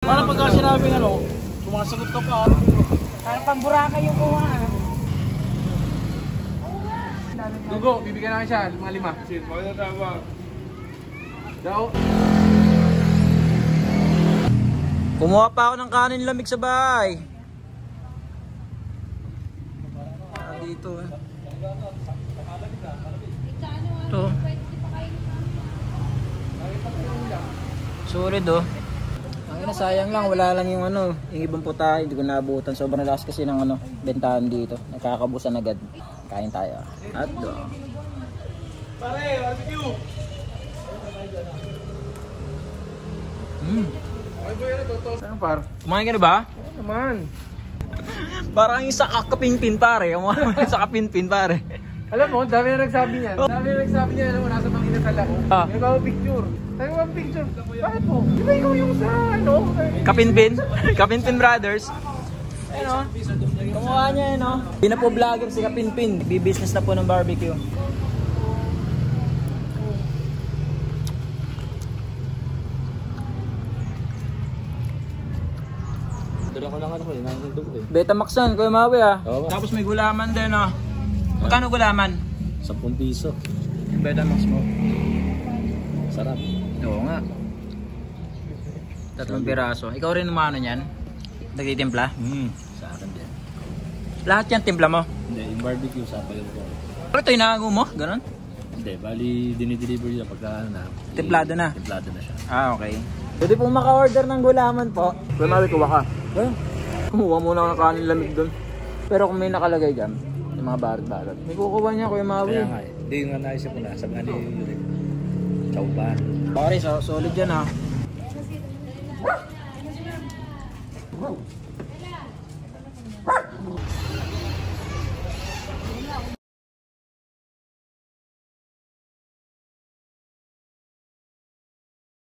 Parang pagka sinabing ano, sumasagot ka pa. Parang pambura kayo kuha. Dugo, bibigyan namin siya, mga 5. Shit, maganda tawag. Daw. Kumuha pa ako ng kanin lamig sa bahay. Dito eh. Ito. Solid oh. Ang sayang lang, wala lang yung ano, yung ibang putahe, hindi ko naabutan. Sobrang lakas kasi ng ano, bentahan dito. Nakakabusan agad. Kain tayo. At do. Pare, barbecue! Ano par? Kumain ka na ba? Naman. Parang yung sa kapinpin pare. Yung sa kapinpin pare. Alam mo, dami na nagsabi niyan. Dami na nagsabi niyan, alam mo, nasa mga inasal ako. May bago picture. Sabi mo, picture. Bakit mo? Di ba ikaw yung sa ano? Kapinpin? Kapinpin Brothers. Ayun o. Kumuha niya yun o. Hindi na po vlogger si Kapinpin. Bi-business na po ng barbecue. Dala ko lang ano ko, yung dugo eh. Betamaxan, Kuya Maui ah. Oo. Tapos may gulaman din o. Magkano gulaman? 10 piso. Yung Betamax mo. Sarap. Oo nga. 3 piraso. Ikaw rin umano niyan? Nagtitimpla? Sa akin din. Lahat yan timpla mo? Hindi, yung barbecue sa pagod ko. Pero ito inago mo? Ganon? Hindi, bali dinideliver niya pagka ano na. Templado na? Templado na siya. Ah, okay. Pwede pong maka-order ng gulaman po. Kuya Maui, kuha ka. Kumuha muna ako ng kanin lamig doon. Pero kung may nakalagay dyan, yung mga barot-barot. May kukuha niya, Kuya Maui. Kaya nga eh. Hindi nga naisip ko na. Sabi nga ni Yuri. Chowban. Pare, solid yan ah.